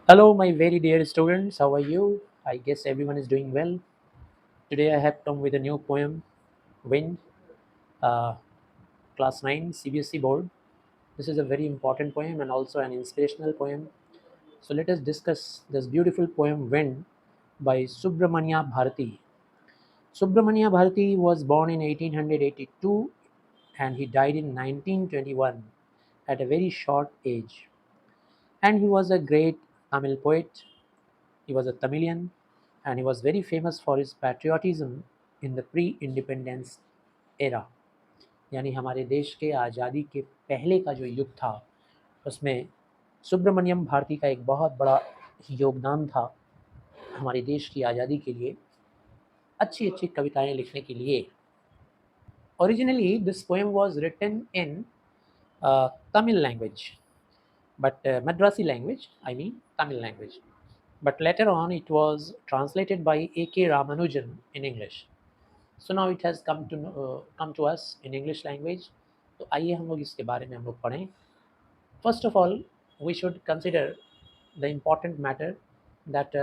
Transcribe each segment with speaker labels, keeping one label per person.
Speaker 1: Hello, my very dear students. How are you? I guess everyone is doing well. Today I have come with a new poem, Wind, uh, Class 9 CBSE Board. This is a very important poem and also an inspirational poem. So let us discuss this beautiful poem, Wind, by Subramanya Bharati. Subramanya Bharati was born in 1882 and he died in 1921 at a very short age. And he was a great Tamil poet. He was a Tamilian and he was very famous for his patriotism in the pre-independence era. यानी हमारे देश के आज़ादी के पहले का जो युग था उसमें सुब्रमण्यम भारती का एक बहुत बड़ा योगदान था हमारे देश की आज़ादी के लिए अच्छी अच्छी कविताएं लिखने के लिए. Originally this poem was written in Tamil language, but Madrasi language, I mean Tamil language. But later on it was translated by A.K. Ramanujan in English. So now it has come to us in English language. तो आइए हम लोग इसके बारे में हम लोग पढ़ें. First of all, we should consider the important matter that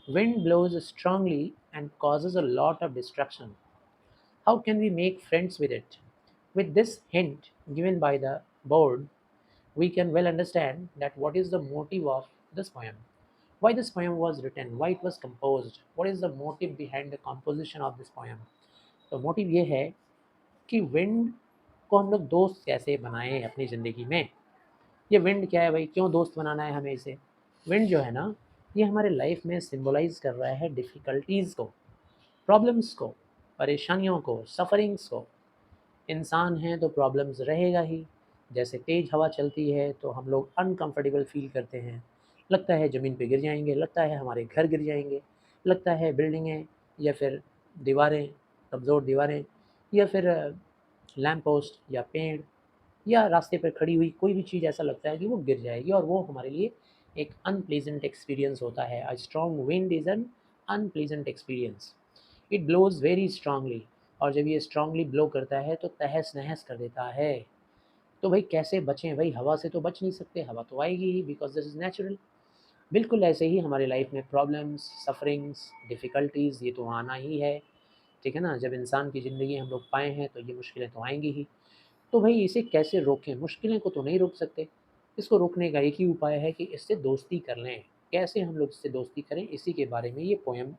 Speaker 1: wind blows strongly and causes a lot of destruction. How can we make friends with it? With this hint given by the board, we can well understand that what is the motive of this poem, why this poem was written, why it was composed, what is the motive behind the composition of this poem. तो motive ये है कि wind को हम लोग दोस्त कैसे बनाएं अपनी ज़िंदगी में. ये विंड क्या है भाई, क्यों दोस्त बनाना है हमें इसे. विंड जो है ना, ये हमारे लाइफ में सिंबलाइज कर रहा है डिफ़िकल्टीज़ को, प्रॉब्लम्स को, परेशानियों को, सफ़रिंग्स को. इंसान हैं तो प्रॉब्लम्स रहेगा ही. जैसे तेज़ हवा चलती है तो हम लोग अनकंफर्टेबल फील करते हैं, लगता है ज़मीन पे गिर जाएंगे, लगता है हमारे घर गिर जाएंगे, लगता है बिल्डिंगें या फिर दीवारें, कमज़ोर दीवारें, या फिर लैम्प पोस्ट या पेड़ या रास्ते पर खड़ी हुई कोई भी चीज़ ऐसा लगता है कि वो गिर जाएगी और वो हमारे लिए एक अनप्लीजेंट एक्सपीरियंस होता है. A strong wind is an unpleasant experience. It blows very strongly. और जब ये स्ट्रांगली ब्लो करता है तो तहस नहस कर देता है. तो भाई कैसे बचें भाई, हवा से तो बच नहीं सकते, हवा तो आएगी ही बिकॉज दिस इज़ नेचुरल. बिल्कुल ऐसे ही हमारी लाइफ में प्रॉब्लम्स, सफरिंग्स, डिफ़िकल्टीज़ ये तो आना ही है. ठीक है ना, जब इंसान की ज़िंदगी हम लोग पाए हैं तो ये मुश्किलें तो आएंगी ही. तो भाई इसे कैसे रोकें, मुश्किलें को तो नहीं रोक सकते. इसको रोकने का एक ही उपाय है कि इससे दोस्ती कर लें. कैसे हम लोग इससे दोस्ती करें, इसी के बारे में ये पोएम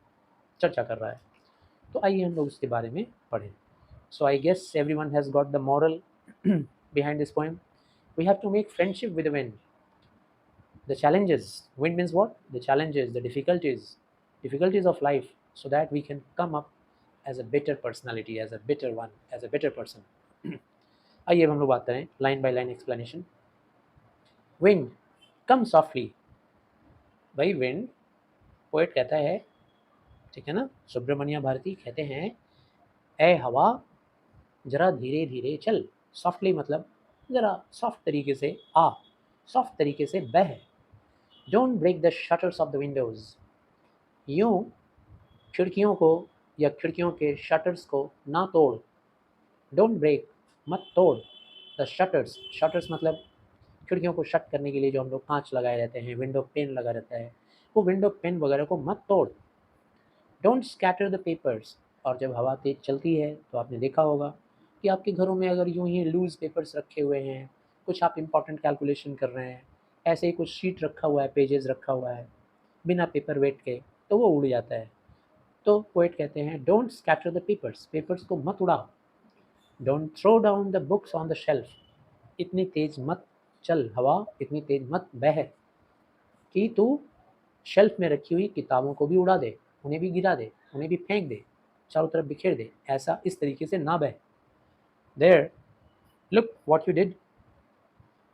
Speaker 1: चर्चा कर रहा है. तो आइए हम लोग इसके बारे में पढ़ें. So I guess everyone has got the moral behind this poem. We have to make friendship with the wind. The challenges. Wind means what? The challenges, the difficulties of life, so that we can come up as a better personality, as a better one, as a better person. आइए अब हम लोग बात करें line by line explanation. Wind come softly. भाई wind, poet कहता है, ठीक है ना, सुब्रमण्य भारती कहते हैं, ए हवा जरा धीरे धीरे चल. सॉफ्टली मतलब जरा सॉफ्ट तरीके से आ, सॉफ्ट तरीके से बह. Don't break the shutters of the windows. यूं खिड़कियों को या खिड़कियों के शटर्स को ना तोड़. डोंट ब्रेक, मत तोड़. द शटर्स, शटर्स मतलब खिड़कियों को शट करने के लिए जो हम लोग कांच लगाए रहते हैं, विंडो पेन लगा रहता है, वो विंडो पेन वगैरह को मत तोड़. Don't scatter the papers. और जब हवा तेज चलती है तो आपने देखा होगा कि आपके घरों में अगर यूं ही लूज़ पेपर्स रखे हुए हैं, कुछ आप इंपॉर्टेंट कैलकुलेशन कर रहे हैं, ऐसे ही कुछ शीट रखा हुआ है, पेजेस रखा हुआ है बिना पेपर वेट के, तो वो उड़ जाता है. तो पोएट कहते हैं, don't scatter the papers, papers को मत उड़ाओ. Don't throw down the books on the shelf. इतनी तेज मत चल हवा, इतनी तेज मत बह कि तू शेल्फ में रखी हुई किताबों को भी उड़ा दे, उन्हें भी गिरा दे, उन्हें भी फेंक दे, चारों तरफ बिखेर दे. ऐसा इस तरीके से ना बह. There, look what you did.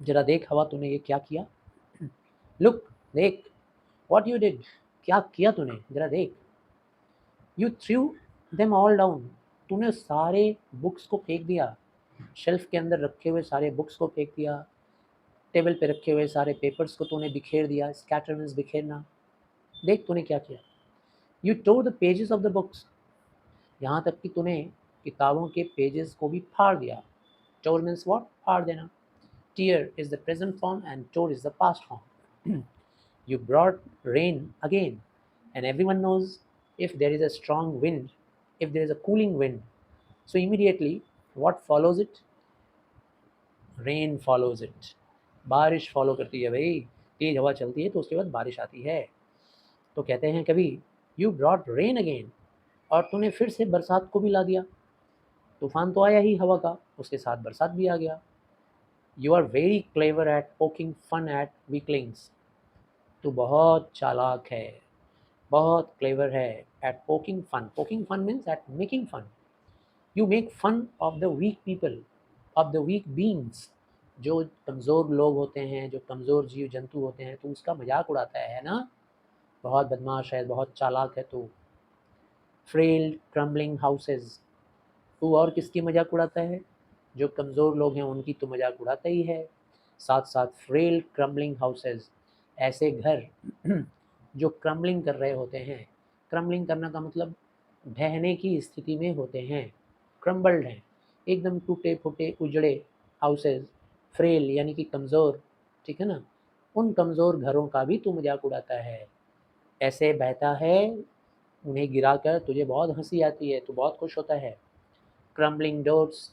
Speaker 1: जरा देख हवा तूने ये क्या किया. लुक, देख, व्हाट यू डिड, क्या किया तूने, जरा देख. You through them all down. तूने सारे बुक्स को फेंक दिया, शेल्फ के अंदर रखे हुए सारे बुक्स को फेंक दिया, टेबल पे रखे हुए सारे पेपर्स को तूने बिखेर दिया. स्कैटर मीन्स बिखेरना. देख तूने क्या किया. You tore the pages of the books. यहाँ तक कि तूने किताबों के पेजेस को भी फाड़ दिया. टोर मीन्स व्हाट, फाड़ देना. Tear is the present form and tore is the past form. You brought rain again, and everyone knows if there is a strong wind, if there is a cooling wind, so immediately what follows it? Rain follows it. बारिश follow करती है भाई, तेज हवा चलती है तो उसके बाद बारिश आती है। तो कहते हैं कभी यू ब्रॉट रेन अगेन, और तूने फिर से बरसात को भी ला दिया। तूफान तो आया ही हवा का, उसके साथ बरसात भी आ गया। You are very clever at poking fun at weaklings. तू बहुत चालाक है, बहुत क्लेवर है at poking fun. Poking fun means at making fun. You make fun of the weak people, of the weak beings. जो कमज़ोर लोग होते हैं, जो कमज़ोर जीव जंतु होते हैं, तो उसका मजाक उड़ाता है ना। बहुत बदमाश है, बहुत चालाक है तू। फ्रेल क्रम्बलिंग हाउसेज, तू और किसकी मजाक उड़ाता है? जो कमज़ोर लोग हैं उनकी तो मजाक उड़ाता ही है। साथ साथ फ्रेल क्रम्बलिंग हाउसेज, ऐसे घर जो क्रम्बलिंग कर रहे होते हैं। क्रम्बलिंग करना का मतलब ढहने की स्थिति में होते हैं, क्रम्बल्ड हैं, एकदम टूटे फूटे उजड़े हाउसेज। फ्रेल यानी कि कमज़ोर, ठीक है ना। उन कमज़ोर घरों का भी तू मजाक उड़ाता है। ऐसे बहता है, उन्हें गिराकर तुझे बहुत हंसी आती है, तू बहुत खुश होता है। क्रम्बलिंग डोर्स,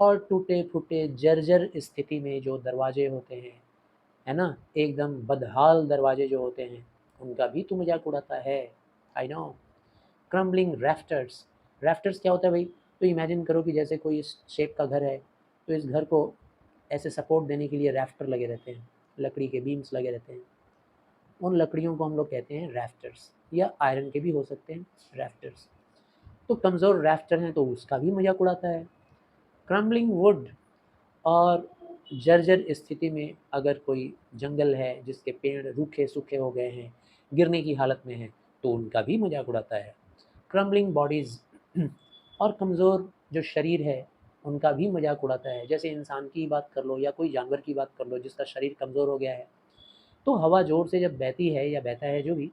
Speaker 1: और टूटे फूटे जर्जर स्थिति में जो दरवाजे होते हैं, है ना, एकदम बदहाल दरवाजे जो होते हैं, उनका भी तू मजाक उड़ाता है। I know. क्रम्बलिंग रैफ्टर्स, रैफ्टर्स क्या होता है भाई? तो इमेजिन करो कि जैसे कोई इस शेप का घर है, तो इस घर को ऐसे सपोर्ट देने के लिए रैफ्टर लगे रहते हैं, लकड़ी के बीम्स लगे रहते हैं। उन लकड़ियों को हम लोग कहते हैं रैफ्टर्स, या आयरन के भी हो सकते हैं रैफ्टर्स। तो कमज़ोर रैफ्टर हैं तो उसका भी मजाक उड़ाता है। क्रम्बलिंग वुड, और जर्जर स्थिति में अगर कोई जंगल है जिसके पेड़ रूखे सूखे हो गए हैं, गिरने की हालत में हैं, तो उनका भी मजाक उड़ाता है। क्रम्बलिंग बॉडीज़, और कमज़ोर जो शरीर है उनका भी मजाक उड़ाता है। जैसे इंसान की बात कर लो या कोई जानवर की बात कर लो जिसका शरीर कमज़ोर हो गया है, तो हवा ज़ोर से जब बहती है या बहता है जो भी,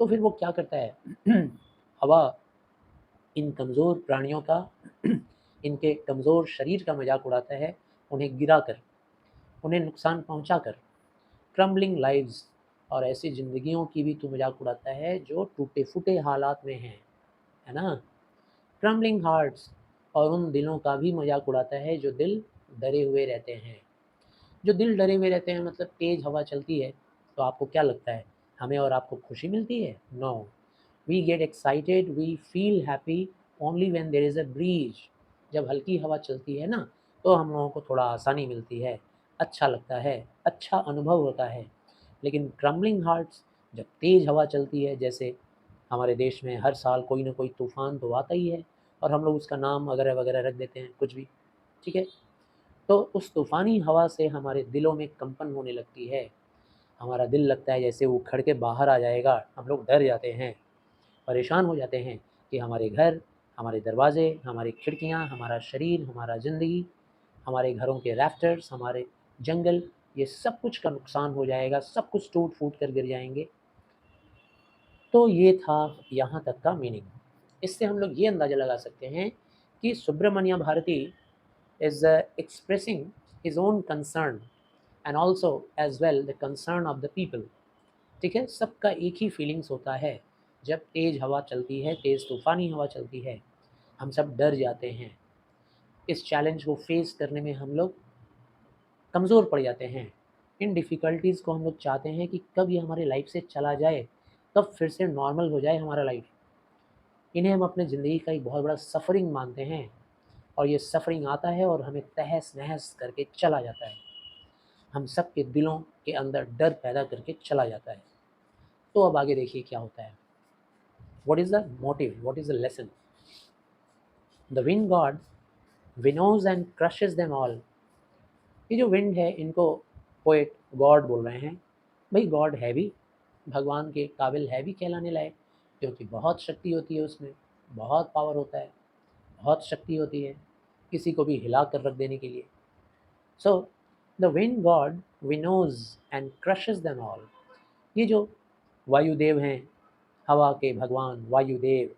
Speaker 1: तो फिर वो क्या करता है हवा इन कमज़ोर प्राणियों का इनके कमज़ोर शरीर का मजाक उड़ाता है, उन्हें गिरा कर, उन्हें नुकसान पहुंचा कर। क्रम्बलिंग लाइव्स, और ऐसी ज़िंदगियों की भी तो मजाक उड़ाता है जो टूटे फूटे हालात में हैं, है ना। क्रम्बलिंग हार्ट्स, और उन दिलों का भी मजाक उड़ाता है जो दिल डरे हुए रहते हैं। जो दिल डरे हुए रहते हैं मतलब तेज़ हवा चलती है तो आपको क्या लगता है, हमें और आपको खुशी मिलती है? No. We get excited, we feel happy only when there is a breeze. जब हल्की हवा चलती है ना, तो हम लोगों को थोड़ा आसानी मिलती है, अच्छा लगता है, अच्छा अनुभव होता है। लेकिन क्रम्बलिंग हार्ट्स, जब तेज़ हवा चलती है, जैसे हमारे देश में हर साल कोई ना कोई तूफ़ान तो आता ही है, और हम लोग उसका नाम वगैरह वगैरह रख देते हैं कुछ भी, ठीक है। तो उस तूफ़ानी हवा से हमारे दिलों में कंपन होने लगती है। हमारा दिल लगता है जैसे वो उखड़ के बाहर आ जाएगा। हम लोग डर जाते हैं, परेशान हो जाते हैं कि हमारे घर, हमारे दरवाज़े, हमारी खिड़कियाँ, हमारा शरीर, हमारा ज़िंदगी, हमारे घरों के रैफ्टर्स, हमारे जंगल, ये सब कुछ का नुकसान हो जाएगा, सब कुछ टूट फूट कर गिर जाएंगे। तो ये था यहाँ तक का मीनिंग। इससे हम लोग ये अंदाज़ा लगा सकते हैं कि Subramanya Bharti is expressing his own concern and also as well the concern of the people। ठीक है, सबका एक ही फीलिंग्स होता है। जब तेज़ हवा चलती है, तेज़ तूफ़ानी हवा चलती है, हम सब डर जाते हैं। इस चैलेंज को फेस करने में हम लोग कमज़ोर पड़ जाते हैं। इन डिफ़िकल्टीज़ को हम लोग चाहते हैं कि कब ये हमारे लाइफ से चला जाए, कब फिर से नॉर्मल हो जाए हमारा लाइफ। इन्हें हम अपने ज़िंदगी का एक बहुत बड़ा सफ़रिंग मानते हैं, और ये सफ़रिंग आता है और हमें तहस नहस करके चला जाता है। हम सब के दिलों के अंदर डर पैदा करके चला जाता है। तो अब आगे देखिए क्या होता है। What is the motive, what is the lesson? The wind god winnows and crushes them all. ये जो विंड है इनको पोएट गॉड बोल रहे हैं। भाई गॉड है भी, भगवान के काबिल है भी कहलाने लायक, क्योंकि बहुत शक्ति होती है उसमें, बहुत पावर होता है, बहुत शक्ति होती है किसी को भी हिला कर रख देने के लिए। So the wind god winnows and crushes them all. ये जो वायुदेव हैं, हवा के भगवान वायुदेव,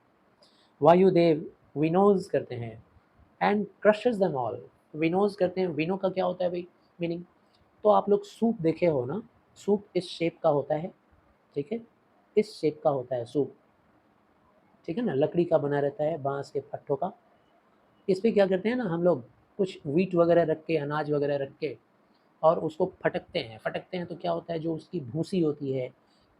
Speaker 1: वायुदेव विनोज करते हैं एंड क्रशेज देम ऑल। विनोज करते हैं, विनो का क्या होता है भाई मीनिंग? तो आप लोग सूप देखे हो ना, सूप इस शेप का होता है, ठीक है, इस शेप का होता है सूप, ठीक है ना, लकड़ी का बना रहता है, बांस के पट्टों का। इस पे क्या करते हैं ना हम लोग, कुछ वीट वगैरह रख के, अनाज वगैरह रख के, और उसको फटकते हैं तो क्या होता है, जो उसकी भूसी होती है,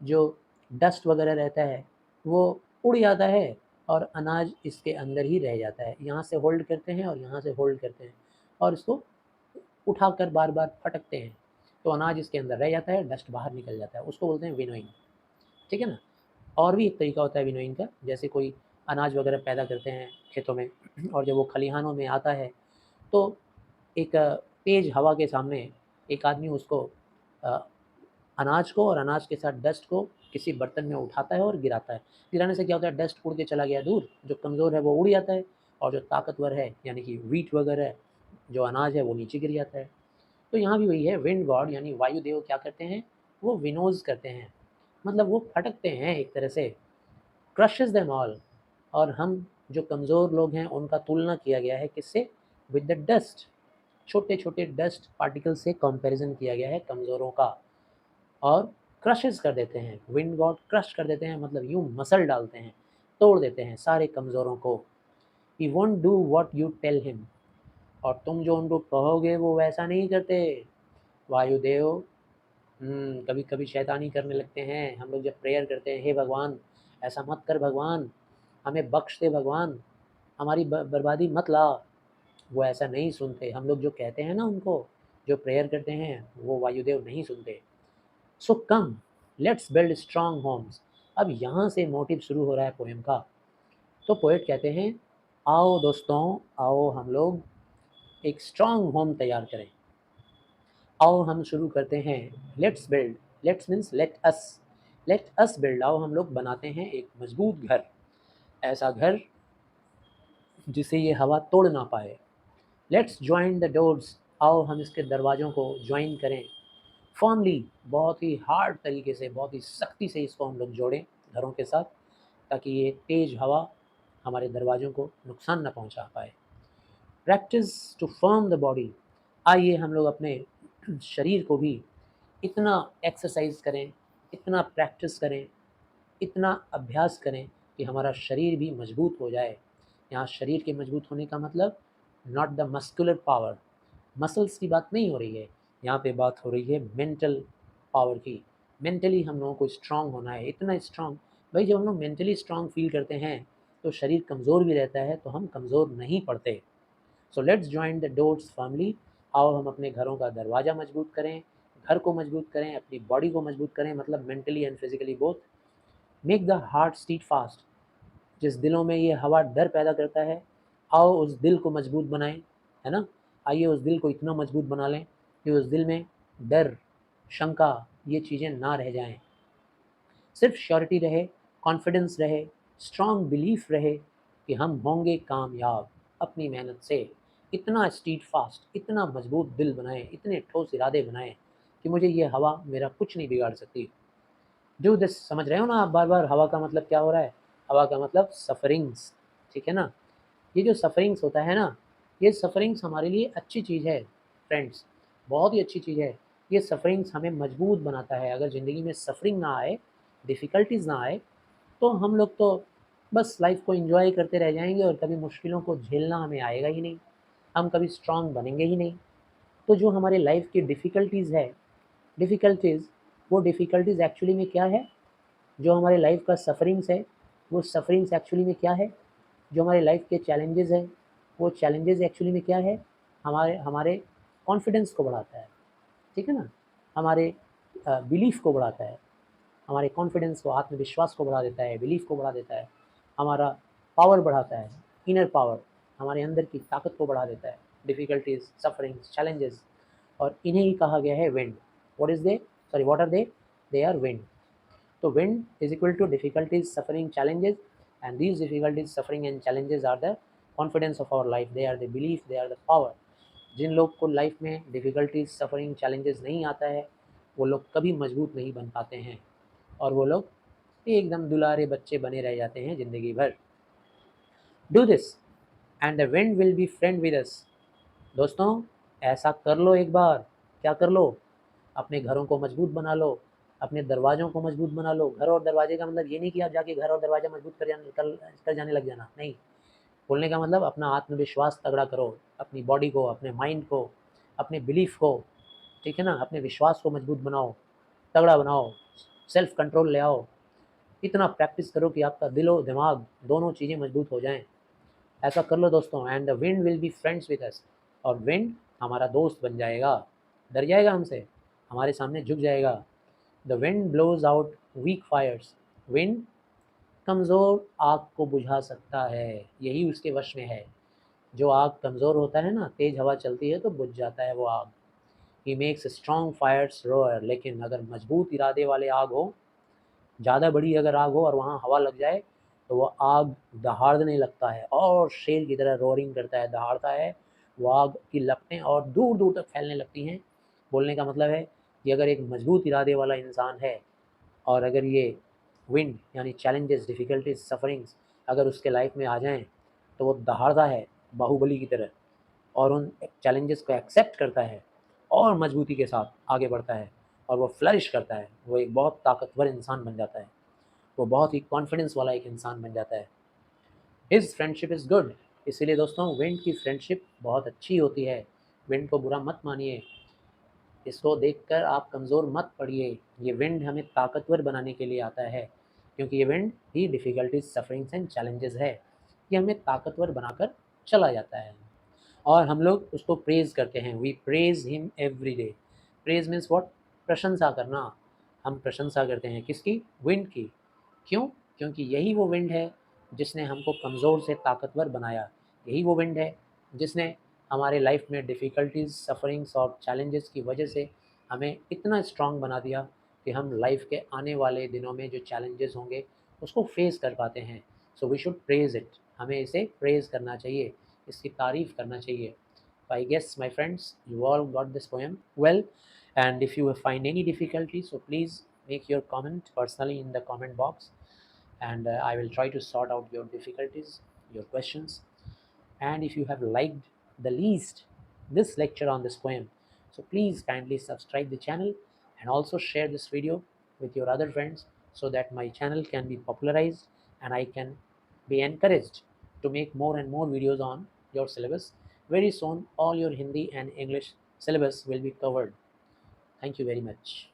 Speaker 1: जो डस्ट वगैरह रहता है, वो उड़ जाता है और अनाज इसके अंदर ही रह जाता है। यहाँ से होल्ड करते हैं और यहाँ से होल्ड करते हैं और इसको उठाकर बार बार फटकते हैं, तो अनाज इसके अंदर रह जाता है, डस्ट बाहर निकल जाता है, उसको बोलते हैं विनोइंग, ठीक है ना। और भी एक तरीका होता है विनोइंग का, जैसे कोई अनाज वगैरह पैदा करते हैं खेतों में और जब वो खलिहानों में आता है तो एक तेज हवा के सामने एक आदमी उसको अ, अनाज को और अनाज के साथ डस्ट को किसी बर्तन में उठाता है और गिराता है। गिराने से क्या होता है, डस्ट उड़ के चला गया दूर, जो कमज़ोर है वो उड़ जाता है और जो ताकतवर है यानी कि व्हीट वगैरह जो अनाज है वो नीचे गिर जाता है। तो यहाँ भी वही है, विंड गॉड यानी वायुदेव क्या करते हैं, वो विनोज करते हैं, मतलब वो फटकते हैं एक तरह से, क्रशेस देम ऑल। और हम जो कमज़ोर लोग हैं उनका तुलना किया गया है किससे, विद द डस्ट, छोटे छोटे डस्ट पार्टिकल से कंपैरिजन किया गया है कमज़ोरों का। और क्रशेस कर देते हैं, विंड गॉड क्रश कर देते हैं, मतलब यूँ मसल डालते हैं, तोड़ देते हैं सारे कमज़ोरों को। He won't do what you tell him, और तुम जो उनको कहोगे वो वैसा नहीं करते। वायुदेव कभी कभी शैतानी करने लगते हैं। हम लोग जब प्रेयर करते हैं, हे भगवान ऐसा मत कर भगवान, हमें बख्श दे भगवान, हमारी बर्बादी मत ला, वो ऐसा नहीं सुनते। हम लोग जो कहते हैं ना उनको, जो प्रेयर करते हैं, वो वायुदेव नहीं सुनते। So come let's build strong homes. अब यहाँ से मोटिव शुरू हो रहा है पोएम का। तो पोएट कहते हैं, आओ दोस्तों, आओ हम लोग एक स्ट्रॉन्ग होम तैयार करें। आओ हम शुरू करते हैं, let's build, let's means let us build, आओ हम लोग बनाते हैं एक मजबूत घर, ऐसा घर जिसे ये हवा तोड़ ना पाए। लेट्स ज्वाइन द डोर्स, आओ हम इसके दरवाज़ों को ज्वाइन करें। फर्मली, बहुत ही हार्ड तरीके से, बहुत ही सख्ती से इसको हम लोग जोड़ें घरों के साथ, ताकि ये तेज़ हवा हमारे दरवाज़ों को नुकसान न पहुंचा पाए। Practice to firm the body, आइए हम लोग अपने शरीर को भी इतना एक्सरसाइज करें, इतना प्रैक्टिस करें, इतना अभ्यास करें कि हमारा शरीर भी मजबूत हो जाए। यहाँ शरीर के मजबूत होने का मतलब not the muscular power, muscles की बात नहीं हो रही है, यहाँ पे बात हो रही है मेंटल पावर की। मेंटली हम लोगों को स्ट्रांग होना है, इतना स्ट्रांग। भाई जब हम लोग मेंटली स्ट्रांग फील करते हैं तो शरीर कमज़ोर भी रहता है, तो हम कमज़ोर नहीं पड़ते। So let's join the doors firmly, आओ हम अपने घरों का दरवाज़ा मजबूत करें, घर को मजबूत करें, अपनी बॉडी को मजबूत करें, मतलब mentally and physically both. Make the heart स्टीट फास्ट, जिस दिलों में ये हवा डर पैदा करता है, आओ उस दिल को मजबूत बनाएं, है ना। आइए उस दिल को इतना मजबूत बना लें कि उस दिल में डर, शंका, ये चीज़ें ना रह जाएं, सिर्फ श्योरिटी रहे, कॉन्फिडेंस रहे, स्ट्रॉन्ग बिलीफ रहे कि हम होंगे कामयाब अपनी मेहनत से। इतना स्टीड फास्ट, इतना मजबूत दिल बनाएं, इतने ठोस इरादे बनाएं कि मुझे ये हवा मेरा कुछ नहीं बिगाड़ सकती। डू दिस, समझ रहे हो ना आप बार बार हवा का मतलब क्या हो रहा है। हवा का मतलब सफरिंग्स, ठीक है ना। ये जो सफरिंग्स होता है ना, ये सफरिंग्स हमारे लिए अच्छी चीज़ है फ्रेंड्स, बहुत ही अच्छी चीज़ है। ये सफरिंग्स हमें मजबूत बनाता है। अगर ज़िंदगी में सफरिंग ना आए, डिफ़िकल्टीज़ ना आए, तो हम लोग तो बस लाइफ को एंजॉय करते रह जाएंगे और कभी मुश्किलों को झेलना हमें आएगा ही नहीं, हम कभी स्ट्रांग बनेंगे ही नहीं। तो जो हमारे लाइफ की डिफ़िकल्टीज़ है, डिफ़िकल्टीज़, वो डिफ़िकल्टीज़ एक्चुअली में क्या है, जो हमारे लाइफ का सफरिंग्स है, वो सफरिंग्स एक्चुअली में क्या है, जो हमारे लाइफ के चैलेंजेस हैं, वो चैलेंजेस एक्चुअली में क्या है, हमारे हमारे कॉन्फिडेंस को बढ़ाता है, ठीक है ना, हमारे बिलीफ को बढ़ाता है, हमारे कॉन्फिडेंस को, आत्मविश्वास को बढ़ा देता है, बिलीफ को बढ़ा देता है, हमारा पावर बढ़ाता है, इनर पावर, हमारे अंदर की ताकत को बढ़ा देता है। डिफ़िकल्टीज, सफरिंग्स, चैलेंजेस, और इन्हें ही कहा गया है wind. What is they, sorry what are they are wind. तो wind is equal to difficulties, suffering, challenges, and these difficulties, suffering and challenges are the confidence of our life. They are the belief, they are the power. जिन लोग को life में difficulties, suffering, challenges नहीं आता है, वो लोग कभी मजबूत नहीं बन पाते हैं और वो लोग एकदम दुलारे बच्चे बने रह जाते हैं ज़िंदगी भर। Do this and the wind will be friend with us. दोस्तों ऐसा कर लो एक बार, क्या कर लो, अपने घरों को मजबूत बना लो, अपने दरवाज़ों को मजबूत बना लो। घर और दरवाजे का मतलब ये नहीं कि आप जाके घर और दरवाज़ा मजबूत कर जाने लग जाना, नहीं। बोलने का मतलब अपना आत्मविश्वास तगड़ा करो, अपनी बॉडी को, अपने माइंड को, अपने बिलीफ को, ठीक है ना, अपने विश्वास को मजबूत बनाओ, तगड़ा बनाओ, सेल्फ कंट्रोल ले आओ। इतना प्रैक्टिस करो कि आपका दिल और दिमाग दोनों चीज़ें मजबूत हो जाएं। ऐसा कर लो दोस्तों, and the wind will be friends with us. और विंड हमारा दोस्त बन जाएगा, डर जाएगा हमसे, हमारे सामने झुक जाएगा। The wind blows out weak fires. Wind कमज़ोर आग को बुझा सकता है, यही उसके वश में है। जो आग कमज़ोर होता है ना, तेज़ हवा चलती है तो बुझ जाता है वो आग। He makes strong fires roar. लेकिन अगर मजबूत इरादे वाले आग हो, ज़्यादा बड़ी अगर आग हो और वहाँ हवा लग जाए, तो वो आग दहाड़ने लगता है और शेर की तरह रोअरिंग करता है, दहाड़ता है। वो आग की लपटें और दूर दूर तक फैलने लगती हैं। बोलने का मतलब है कि अगर एक मजबूत इरादे वाला इंसान है और अगर ये विंड यानी चैलेंजेस, डिफ़िकल्टीज, सफरिंग्स अगर उसके लाइफ में आ जाएं, तो वो दहाड़ता है बाहुबली की तरह और उन चैलेंजेस को एक्सेप्ट करता है और मजबूती के साथ आगे बढ़ता है और वो फ्लरिश करता है। वो एक बहुत ताकतवर इंसान बन जाता है, वो बहुत ही कॉन्फिडेंस वाला एक इंसान बन जाता है। His friendship is good. इसीलिए दोस्तों विंड की फ्रेंडशिप बहुत अच्छी होती है। विंड को बुरा मत मानिए, इसको देखकर आप कमज़ोर मत पड़िए। ये विंड हमें ताकतवर बनाने के लिए आता है, क्योंकि ये wind he difficulties, sufferings and challenges है। ये हमें ताकतवर बनाकर चला जाता है और हम लोग उसको प्रेज़ करते हैं। We praise him every day. Praise means what? प्रशंसा करना। हम प्रशंसा करते हैं किसकी? विंड की। क्यों? क्योंकि यही वो विंड है जिसने हमको कमज़ोर से ताकतवर बनाया। यही वो विंड है जिसने हमारे लाइफ में डिफ़िकल्टीज़, सफ़रिंग्स और चैलेंजेस की वजह से हमें इतना स्ट्रॉन्ग बना दिया कि हम लाइफ के आने वाले दिनों में जो चैलेंजेस होंगे उसको फेस कर पाते हैं। So we should praise it. हमें इसे प्रेज़ करना चाहिए, इसकी तारीफ़ करना चाहिए। So I guess my friends, you all got this poem well, and if you find any difficulty, so please make your comment personally in the comment box, and I will try to sort out your difficulties, your questions. And if you have liked the least this lecture on this poem, so please kindly subscribe the channel and also share this video with your other friends, so that my channel can be popularized and I can be encouraged to make more and more videos on your syllabus. Very soon all your Hindi and English syllabus will be covered. Thank you very much.